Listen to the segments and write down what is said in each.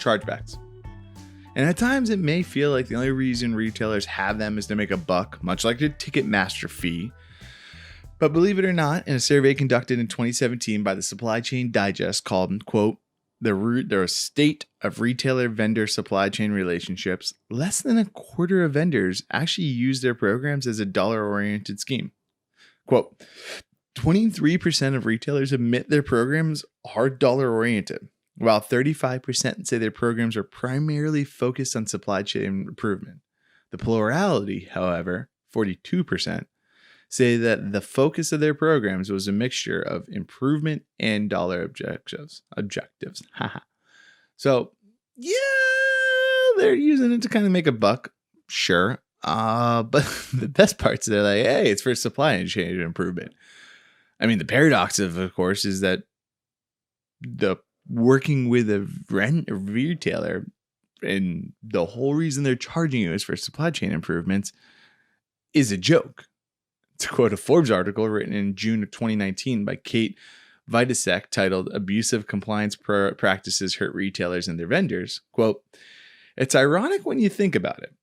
chargebacks. And at times it may feel like the only reason retailers have them is to make a buck, much like the Ticketmaster fee. But believe it or not, in a survey conducted in 2017 by the Supply Chain Digest called, quote, the state of retailer vendor supply chain relationships, less than a quarter of vendors actually use their programs as a dollar-oriented scheme. Quote, 23% of retailers admit their programs are dollar-oriented, while 35% say their programs are primarily focused on supply chain improvement. The plurality, however, 42%, say that the focus of their programs was a mixture of improvement and dollar objectives. So, yeah, they're using it to kind of make a buck, sure. But the best parts, they're like, hey, it's for supply chain improvement. I mean, the paradox of course, is that the working with a retailer and the whole reason they're charging you is for supply chain improvements is a joke. To quote a Forbes article written in June of 2019 by Kate Vitasek titled Abusive Compliance Practices Hurt Retailers and Their Vendors, quote, it's ironic when you think about it.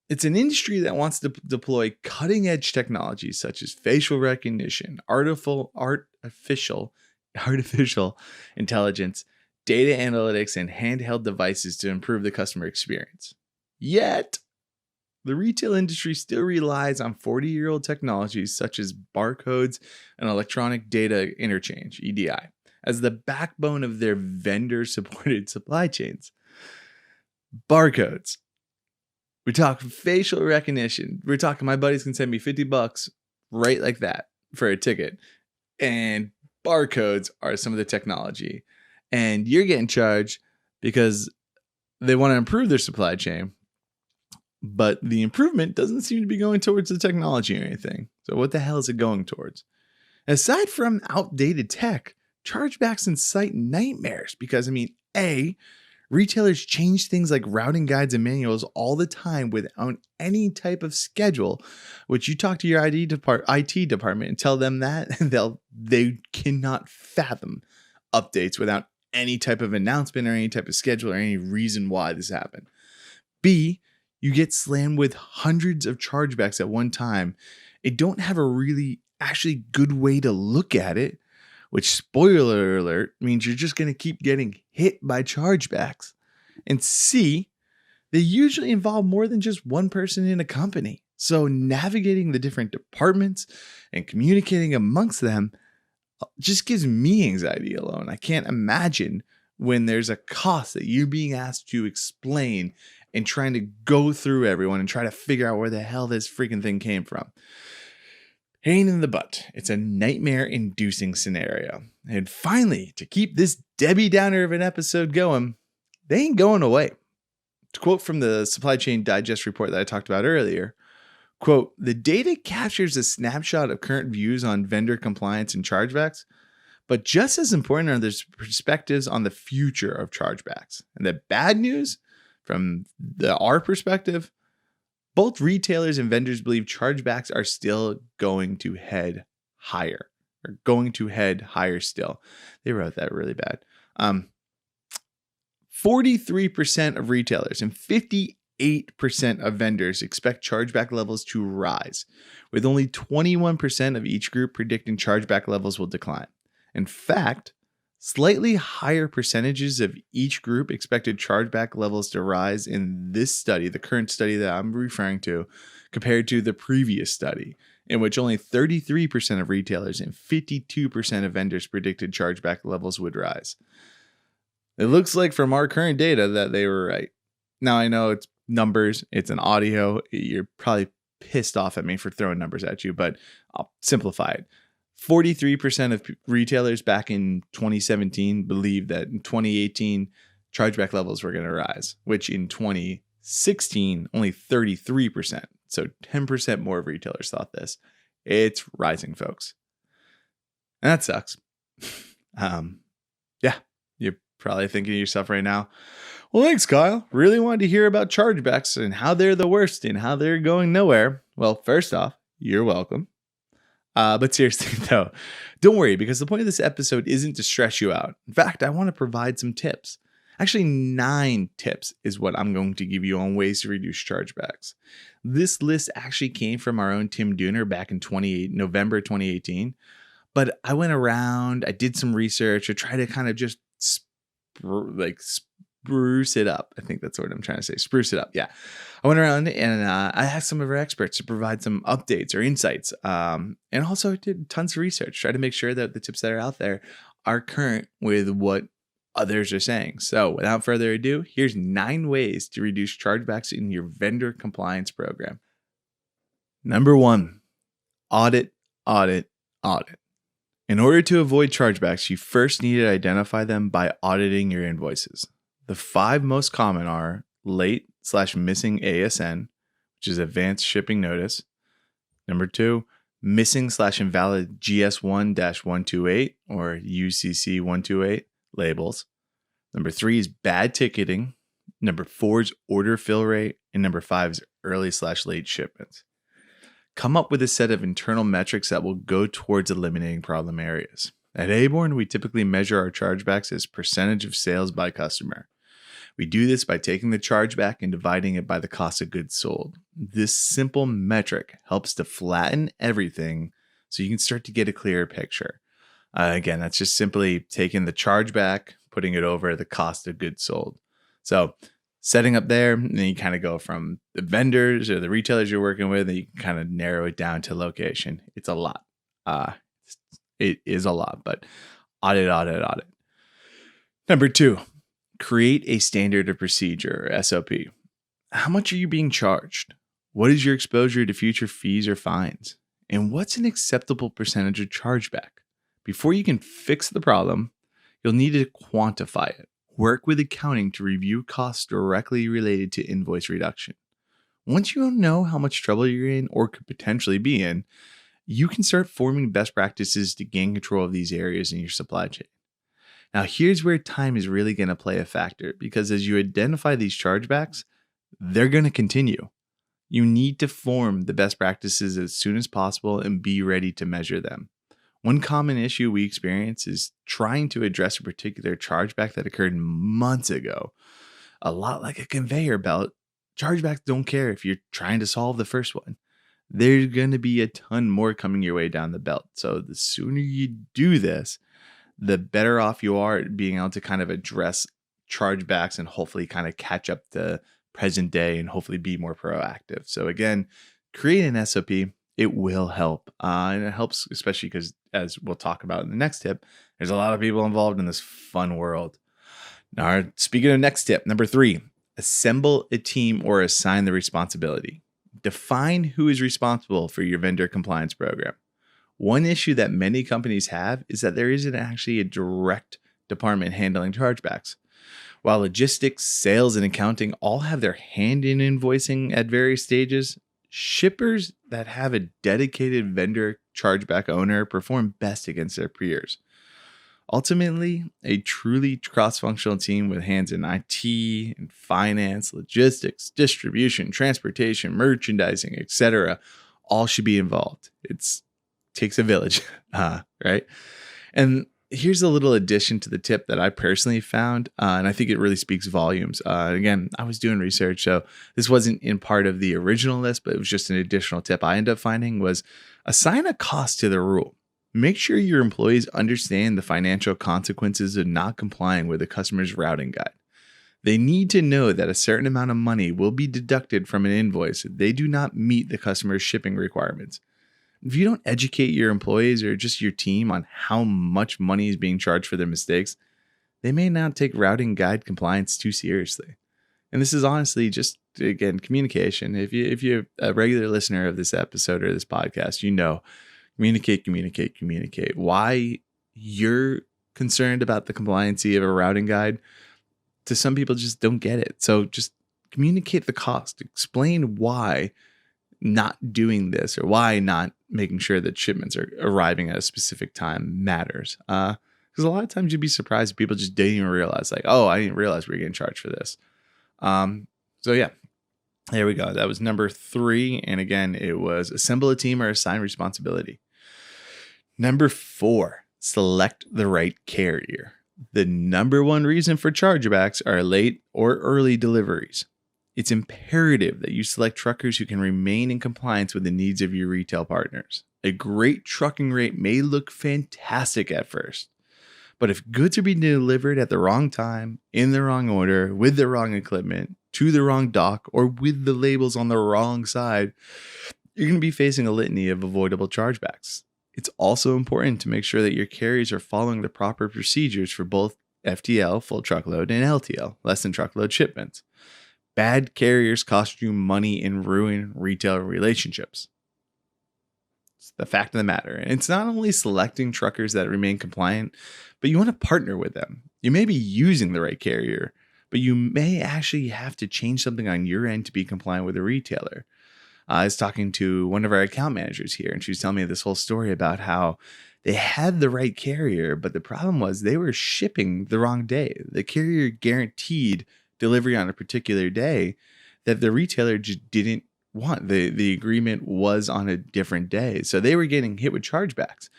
It's an industry that wants to deploy cutting-edge technologies such as facial recognition, artificial intelligence, data analytics, and handheld devices to improve the customer experience. Yet, the retail industry still relies on 40-year-old technologies such as barcodes and electronic data interchange, EDI, as the backbone of their vendor-supported supply chains. Barcodes. We talk facial recognition. We're talking my buddies can send me $50 right like that for a ticket. And barcodes are some of the technology. And you're getting charged because they want to improve their supply chain. But the improvement doesn't seem to be going towards the technology or anything. So what the hell is it going towards? Aside from outdated tech, chargebacks incite nightmares because, A, retailers change things like routing guides and manuals all the time without any type of schedule, which you talk to your IT department and tell them that they cannot fathom updates without any type of announcement or any type of schedule or any reason why this happened. B, you get slammed with hundreds of chargebacks at one time. It don't have a really actually good way to look at it, which, spoiler alert, means you're just going to keep getting hit by chargebacks. And C, they usually involve more than just one person in a company. So navigating the different departments and communicating amongst them just gives me anxiety alone. I can't imagine when there's a cost that you're being asked to explain and trying to go through everyone and try to figure out where the hell this freaking thing came from. Pain in the butt. It's a nightmare-inducing scenario. And finally, to keep this Debbie Downer of an episode going, they ain't going away. To quote from the Supply Chain Digest report that I talked about earlier, quote, the data captures a snapshot of current views on vendor compliance and chargebacks, but just as important are the perspectives on the future of chargebacks. And the bad news, from our perspective, both retailers and vendors believe chargebacks are still going to head higher, or going to head higher still. They wrote that really bad. 43% of retailers and 58% of vendors expect chargeback levels to rise, with only 21% of each group predicting chargeback levels will decline. In fact, slightly higher percentages of each group expected chargeback levels to rise in this study, the current study that I'm referring to, compared to the previous study, in which only 33% of retailers and 52% of vendors predicted chargeback levels would rise. It looks like from our current data that they were right. Now, I know it's numbers, it's an audio. You're probably pissed off at me for throwing numbers at you, but I'll simplify it. 43% of retailers back in 2017 believed that in 2018, chargeback levels were going to rise, which in 2016, only 33%. So 10% more of retailers thought this. It's rising, folks. And that sucks. Yeah, you're probably thinking to yourself right now, well, thanks, Kyle. Really wanted to hear about chargebacks and how they're the worst and how they're going nowhere. Well, first off, you're welcome. But seriously, though, don't worry, because the point of this episode isn't to stress you out. In fact, I want to provide some tips. Actually, 9 tips is what I'm going to give you on ways to reduce chargebacks. This list actually came from our own Tim Dooner back in November 2018. But I went around, I did some research, I tried to kind of just spruce it up. I think that's what I'm trying to say. Spruce it up. Yeah. I went around and I asked some of our experts to provide some updates or insights. And also I did tons of research, try to make sure that the tips that are out there are current with what others are saying. So without further ado, here's 9 ways to reduce chargebacks in your vendor compliance program. Number 1, audit, audit, audit. In order to avoid chargebacks, you first need to identify them by auditing your invoices. The 5 most common are late/missing ASN, which is advanced shipping notice. Number 2, missing/invalid GS1-128 or UCC128 labels. Number 3 is bad ticketing. Number 4 is order fill rate. And number 5 is early/late shipments. Come up with a set of internal metrics that will go towards eliminating problem areas. At Aborn, we typically measure our chargebacks as percentage of sales by customer. We do this by taking the chargeback and dividing it by the cost of goods sold. This simple metric helps to flatten everything so you can start to get a clearer picture. Again, that's just simply taking the chargeback, putting it over the cost of goods sold. So setting up there, and then you kind of go from the vendors or the retailers you're working with, and you can kind of narrow it down to location. It's a lot. It is a lot, but audit. Number 2, create a standard of procedure or SOP. How much are you being charged? What is your exposure to future fees or fines? And what's an acceptable percentage of chargeback? Before you can fix the problem, you'll need to quantify it. Work with accounting to review costs directly related to invoice reduction. Once you know how much trouble you're in or could potentially be in, you can start forming best practices to gain control of these areas in your supply chain. Now, here's where time is really going to play a factor, because as you identify these chargebacks, they're going to continue. You need to form the best practices as soon as possible and be ready to measure them. One common issue we experience is trying to address a particular chargeback that occurred months ago. A lot like a conveyor belt, chargebacks don't care if you're trying to solve the first one. There's going to be a ton more coming your way down the belt. So the sooner you do this, the better off you are at being able to kind of address chargebacks and hopefully kind of catch up the present day and hopefully be more proactive. So again, create an SOP. It will help. And it helps, especially because, as we'll talk about in the next tip, there's a lot of people involved in this fun world. Now, speaking of next tip, number 3, assemble a team or assign the responsibility. Define who is responsible for your vendor compliance program. One issue that many companies have is that there isn't actually a direct department handling chargebacks. While logistics, sales, and accounting all have their hand in invoicing at various stages, shippers that have a dedicated vendor chargeback owner perform best against their peers. Ultimately, a truly cross-functional team with hands in IT and finance, logistics, distribution, transportation, merchandising, etc., all should be involved. It takes a village, right? And here's a little addition to the tip that I personally found, and I think it really speaks volumes. Again, I was doing research, so this wasn't in part of the original list, but it was just an additional tip I ended up finding was assign a cost to the rule. Make sure your employees understand the financial consequences of not complying with the customer's routing guide. They need to know that a certain amount of money will be deducted from an invoice if they do not meet the customer's shipping requirements. If you don't educate your employees or just your team on how much money is being charged for their mistakes, they may not take routing guide compliance too seriously. And this is honestly just, again, communication. If you're a regular listener of this episode or this podcast, you know, communicate. Why you're concerned about the compliancy of a routing guide, to some people just don't get it. So just communicate the cost. Explain why not doing this or why not making sure that shipments are arriving at a specific time matters. Because a lot of times you'd be surprised if people just didn't even realize, like, oh, I didn't realize we were getting charged for this. So yeah, there we go. That was number 3. And again, it was assemble a team or assign responsibility. Number 4, select the right carrier. The number one reason for chargebacks are late or early deliveries. It's imperative that you select truckers who can remain in compliance with the needs of your retail partners. A great trucking rate may look fantastic at first, but if goods are being delivered at the wrong time, in the wrong order, with the wrong equipment, to the wrong dock, or with the labels on the wrong side, you're going to be facing a litany of avoidable chargebacks. It's also important to make sure that your carriers are following the proper procedures for both FTL, full truckload, and LTL, less than truckload shipments. Bad carriers cost you money and ruin retail relationships. It's the fact of the matter. And it's not only selecting truckers that remain compliant, but you want to partner with them. You may be using the right carrier, but you may actually have to change something on your end to be compliant with a retailer. I was talking to one of our account managers here, and she was telling me this whole story about how they had the right carrier, but the problem was they were shipping the wrong day. The carrier guaranteed delivery on a particular day that the retailer just didn't want. The agreement was on a different day. So they were getting hit with chargebacks.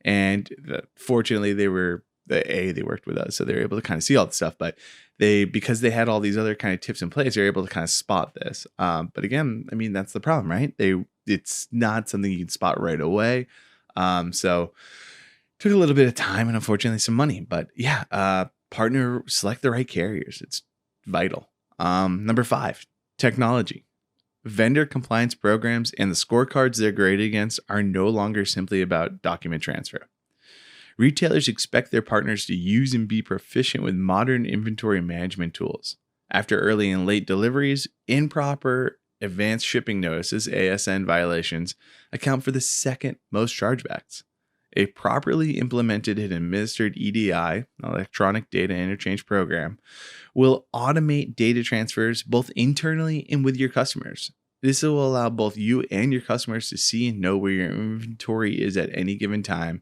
And fortunately, they worked with us, so they were able to kind of see all the stuff. But because they had all these other kind of tips in place, they're able to kind of spot this. But again, I mean, that's the problem, right? It's not something you can spot right away. So took a little bit of time and unfortunately some money. But yeah, partner, select the right carriers. It's vital. Number 5, technology. Vendor compliance programs and the scorecards they're graded against are no longer simply about document transfer. Retailers expect their partners to use and be proficient with modern inventory management tools. After early and late deliveries, improper advanced shipping notices, ASN violations, account for the second most chargebacks. A properly implemented and administered EDI, electronic data interchange program, will automate data transfers both internally and with your customers. This will allow both you and your customers to see and know where your inventory is at any given time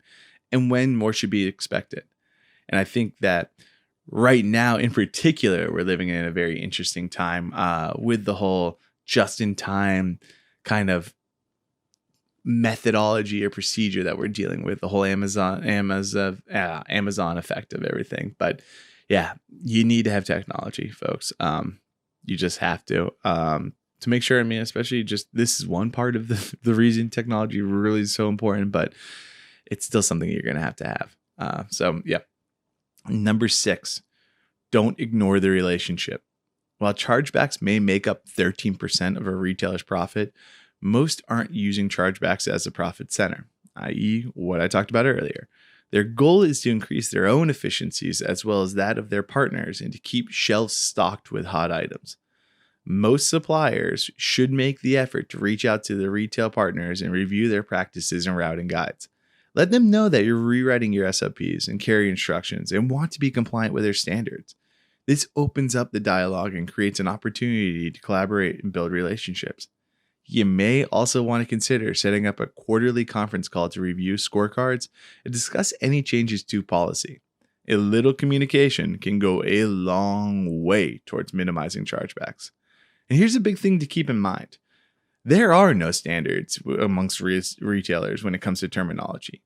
and when more should be expected. And I think that right now, in particular, we're living in a very interesting time with the whole just-in-time kind of methodology or procedure that we're dealing with, the whole Amazon effect of everything. But yeah, you need to have technology, folks. You just have to make sure. I mean, especially just this is one part of the reason technology really is so important, but it's still something you're going to have. So yeah. Number 6, don't ignore the relationship. While chargebacks may make up 13% of a retailer's profit, most aren't using chargebacks as a profit center, i.e. what I talked about earlier. Their goal is to increase their own efficiencies as well as that of their partners and to keep shelves stocked with hot items. Most suppliers should make the effort to reach out to their retail partners and review their practices and routing guides. Let them know that you're rewriting your SOPs and carrier instructions and want to be compliant with their standards. This opens up the dialogue and creates an opportunity to collaborate and build relationships. You may also want to consider setting up a quarterly conference call to review scorecards and discuss any changes to policy. A little communication can go a long way towards minimizing chargebacks. And here's a big thing to keep in mind. There are no standards amongst retailers when it comes to terminology.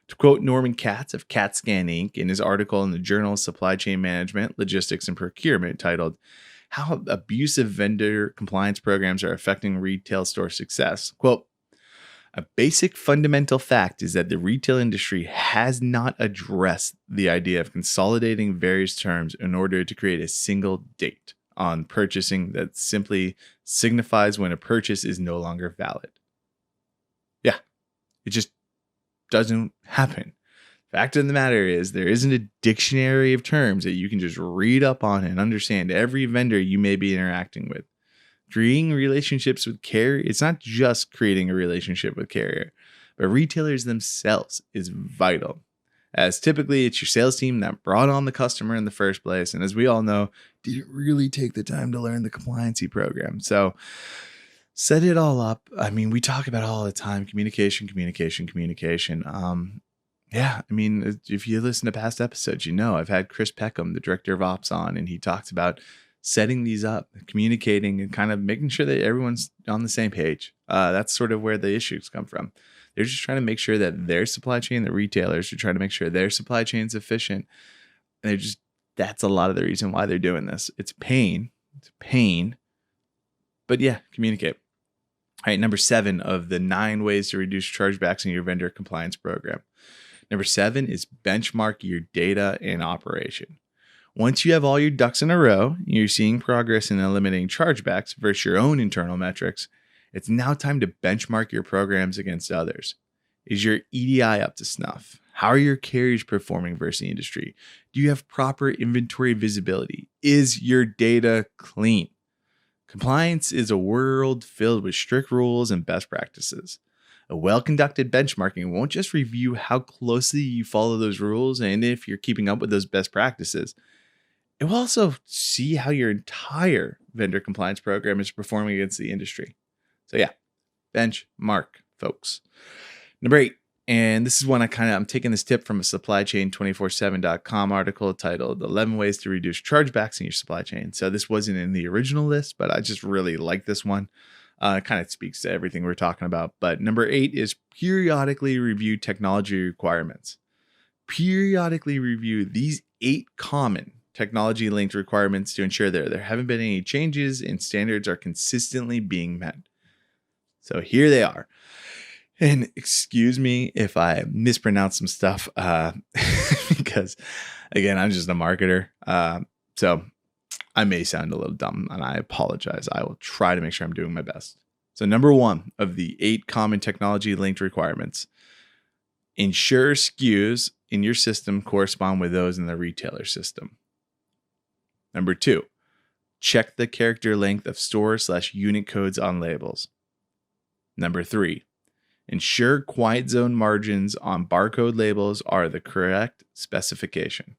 To quote Norman Katz of CatScan Inc. in his article in the Journal of Supply Chain Management, Logistics and Procurement titled, How Abusive Vendor Compliance Programs Are Affecting Retail Store Success, quote, a basic fundamental fact is that the retail industry has not addressed the idea of consolidating various terms in order to create a single date on purchasing that simply signifies when a purchase is no longer valid. Yeah, it just doesn't happen. Fact of the matter is there isn't a dictionary of terms that you can just read up on and understand every vendor you may be interacting with. Creating relationships with carrier, it's not just creating a relationship with carrier, but retailers themselves is vital. As typically it's your sales team that brought on the customer in the first place. And as we all know, didn't really take the time to learn the compliancy program. So set it all up. I mean, we talk about it all the time, communication. Yeah, I mean, if you listen to past episodes, you know, I've had Chris Peckham, the director of ops, on, and he talks about setting these up, communicating, and kind of making sure that everyone's on the same page. That's sort of where the issues come from. They're just trying to make sure that their supply chain, the retailers are trying to make sure their supply chain is efficient. And that's a lot of the reason why they're doing this. It's pain. It's pain. But yeah, communicate. All right, number 7 of the 9 ways to reduce chargebacks in your vendor compliance program. Number 7 is benchmark your data and operation. Once you have all your ducks in a row, you're seeing progress in eliminating chargebacks versus your own internal metrics, it's now time to benchmark your programs against others. Is your EDI up to snuff? How are your carriers performing versus the industry? Do you have proper inventory visibility? Is your data clean? Compliance is a world filled with strict rules and best practices. A well-conducted benchmarking won't just review how closely you follow those rules and if you're keeping up with those best practices. It will also see how your entire vendor compliance program is performing against the industry. So yeah, benchmark, folks. Number 8, and this is one I'm taking this tip from a supplychain247.com article titled 11 Ways to Reduce Chargebacks in Your Supply Chain. So this wasn't in the original list, but I just really like this one. It kind of speaks to everything we're talking about. But number 8 is periodically review technology requirements. Periodically review these 8 common technology linked requirements to ensure there haven't been any changes and standards are consistently being met. So here they are. And excuse me if I mispronounce some stuff, because again, I'm just a marketer. So I may sound a little dumb and I apologize. I will try to make sure I'm doing my best. So number 1 of the 8 common technology linked requirements, ensure SKUs in your system correspond with those in the retailer system. Number 2, check the character length of store/unit codes on labels. Number 3, ensure quiet zone margins on barcode labels are the correct specification.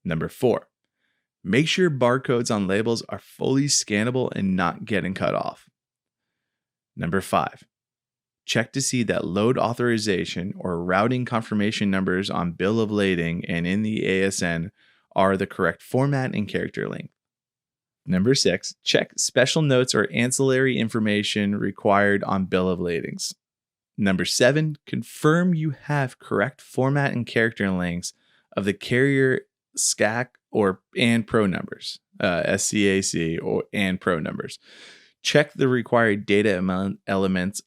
Number 4, make sure barcodes on labels are fully scannable and not getting cut off. Number 5, check to see that load authorization or routing confirmation numbers on bill of lading and in the ASN are the correct format and character length. Number 6, check special notes or ancillary information required on bill of ladings. Number 7, confirm you have correct format and character lengths of the carrier SCAC and pro numbers, SCAC and pro numbers. Check the required data elements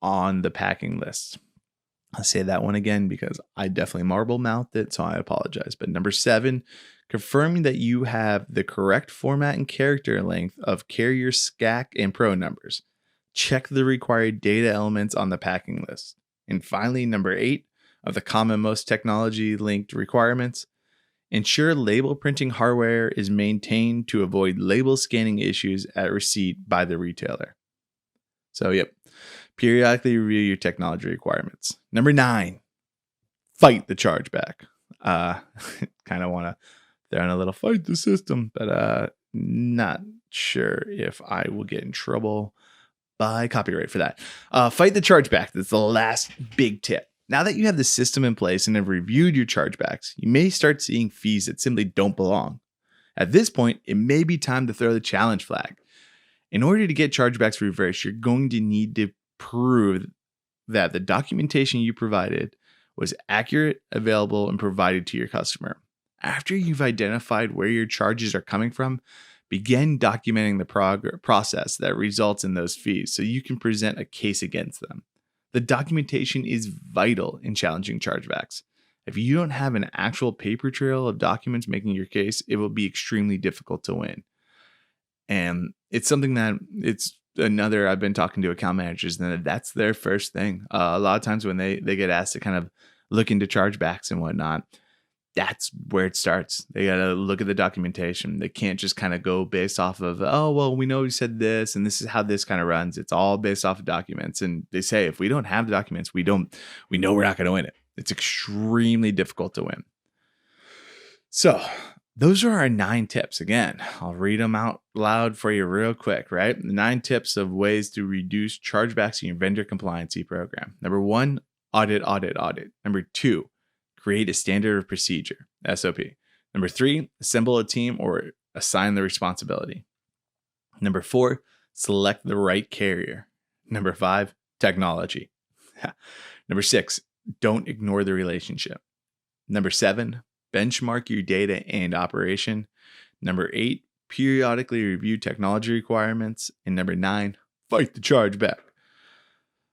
on the packing list. I'll say that one again because I definitely marble mouthed it, so I apologize. But number 7, confirming that you have the correct format and character length of carrier SCAC and pro numbers. Check the required data elements on the packing list. And finally, number 8 of the common most technology linked requirements, ensure label printing hardware is maintained to avoid label scanning issues at receipt by the retailer. So, yep, periodically review your technology requirements. Number 9, fight the chargeback. Kind of want to throw in a little fight the system, but not sure if I will get in trouble by copyright for that. Fight the chargeback. That's the last big tip. Now that you have the system in place and have reviewed your chargebacks, you may start seeing fees that simply don't belong. At this point, it may be time to throw the challenge flag. In order to get chargebacks reversed, you're going to need to prove that the documentation you provided was accurate, available, and provided to your customer. After you've identified where your charges are coming from, begin documenting the process that results in those fees so you can present a case against them. The documentation is vital in challenging chargebacks. If you don't have an actual paper trail of documents making your case, it will be extremely difficult to win. And it's something that I've been talking to account managers and that's their first thing. A lot of times when they get asked to kind of look into chargebacks and whatnot, that's where it starts. They got to look at the documentation. They can't just kind of go based off of, oh, well, we know you said this and this is how this kind of runs. It's all based off of documents. And they say, if we don't have the documents, we know we're not going to win it. It's extremely difficult to win. So those are our 9 tips. Again, I'll read them out loud for you real quick, right? The 9 tips of ways to reduce chargebacks in your vendor compliancy program. Number 1, audit. Number 2, create a standard of procedure, SOP. Number 3, assemble a team or assign the responsibility. Number 4, select the right carrier. Number 5, technology. Number 6, don't ignore the relationship. Number 7, benchmark your data and operation. Number 8, periodically review technology requirements. And number 9, fight the chargeback.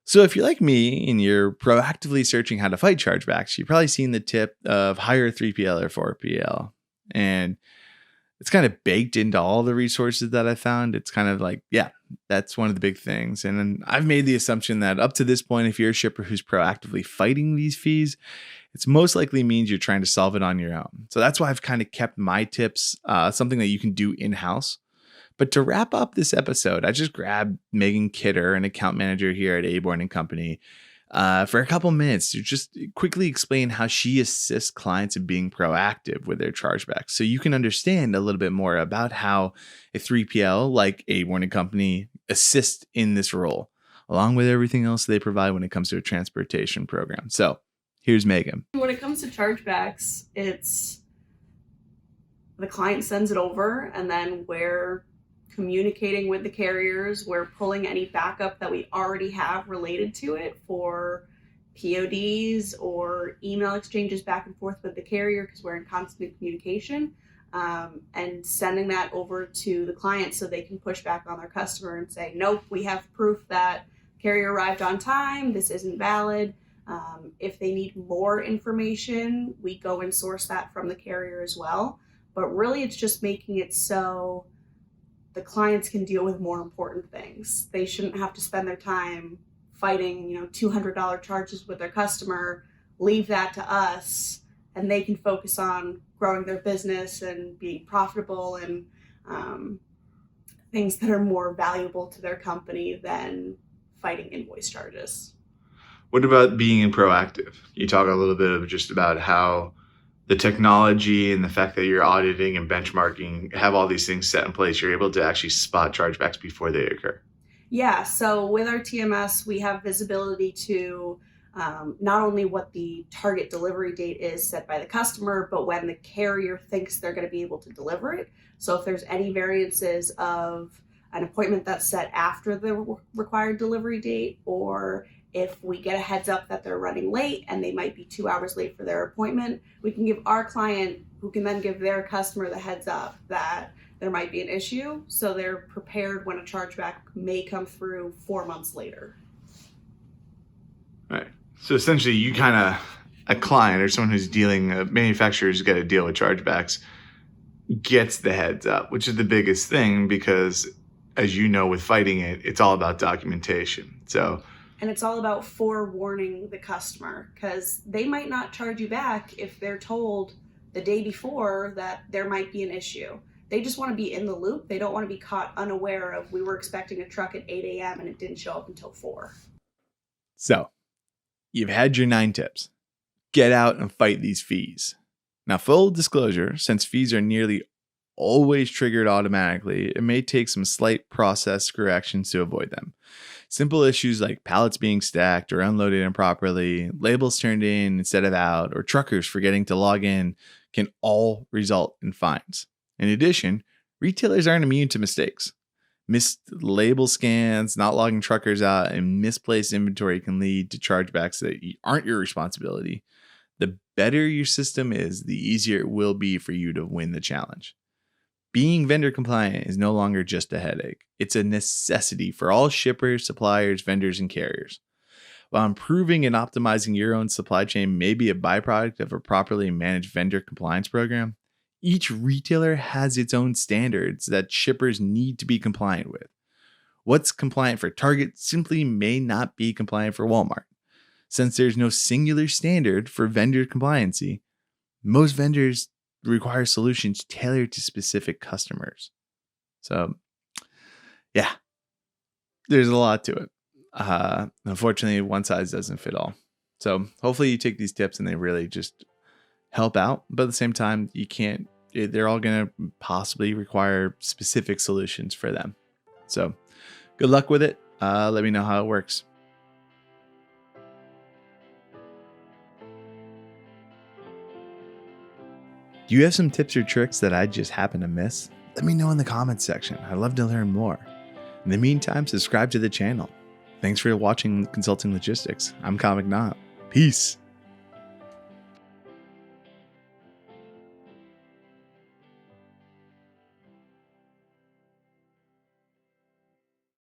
So if you're like me and you're proactively searching how to fight chargebacks, you've probably seen the tip of hire 3PL or 4PL. And it's kind of baked into all the resources that I found. It's kind of like, yeah, that's one of the big things. And then I've made the assumption that up to this point, if you're a shipper who's proactively fighting these fees, it's most likely means you're trying to solve it on your own. So that's why I've kind of kept my tips something that you can do in-house. But to wrap up this episode, I just grabbed Megan Kidder, an account manager here at Aborn & Company, for a couple minutes to just quickly explain how she assists clients in being proactive with their chargebacks. So you can understand a little bit more about how a 3PL like Aborn & Company assists in this role, along with everything else they provide when it comes to a transportation program. So here's Megan. When it comes to chargebacks, it's the client sends it over, and then we're communicating with the carriers. We're pulling any backup that we already have related to it for PODs or email exchanges back and forth with the carrier because we're in constant communication, and sending that over to the client so they can push back on their customer and say, nope, we have proof that carrier arrived on time. This isn't valid. If they need more information, we go and source that from the carrier as well. But really, it's just making it so the clients can deal with more important things. They shouldn't have to spend their time fighting, $200 charges with their customer, leave that to us, and they can focus on growing their business and being profitable and things that are more valuable to their company than fighting invoice charges. What about being proactive? You talk a little bit of just about how the technology and the fact that you're auditing and benchmarking have all these things set in place. You're able to actually spot chargebacks before they occur. Yeah, so with our TMS, we have visibility to not only what the target delivery date is set by the customer, but when the carrier thinks they're going to be able to deliver it. So if there's any variances of an appointment that's set after the required delivery date, or if we get a heads up that they're running late and they might be 2 hours late for their appointment, we can give our client, who can then give their customer the heads up that there might be an issue, so they're prepared when a chargeback may come through 4 months later. Right. So essentially, you kind of, a client or someone who's dealing, a manufacturer who's got to deal with chargebacks, gets the heads up, which is the biggest thing because, as you know, with fighting it, it's all about documentation. And it's all about forewarning the customer, because they might not charge you back if they're told the day before that there might be an issue. They just want to be in the loop. They don't want to be caught unaware of, we were expecting a truck at 8 a.m. and it didn't show up until 4. So you've had your 9 tips. Get out and fight these fees. Now, full disclosure, since fees are nearly always triggered automatically, it may take some slight process corrections to avoid them. Simple issues like pallets being stacked or unloaded improperly, labels turned in instead of out, or truckers forgetting to log in can all result in fines. In addition, retailers aren't immune to mistakes. Missed label scans, not logging truckers out, and misplaced inventory can lead to chargebacks that aren't your responsibility. The better your system is, the easier it will be for you to win the challenge. Being vendor compliant is no longer just a headache. It's a necessity for all shippers, suppliers, vendors, and carriers. While improving and optimizing your own supply chain may be a byproduct of a properly managed vendor compliance program, each retailer has its own standards that shippers need to be compliant with. What's compliant for Target simply may not be compliant for Walmart. Since there's no singular standard for vendor compliancy, most vendors require solutions tailored to specific customers. So, yeah, there's a lot to it. Unfortunately, one size doesn't fit all. So hopefully you take these tips and they really just help out. But at the same time, they're all going to possibly require specific solutions for them. So good luck with it. Let me know how it works. Do you have some tips or tricks that I just happen to miss? Let me know in the comments section. I'd love to learn more. In the meantime, subscribe to the channel. Thanks for watching Consulting Logistics. I'm Comic Knot. Peace.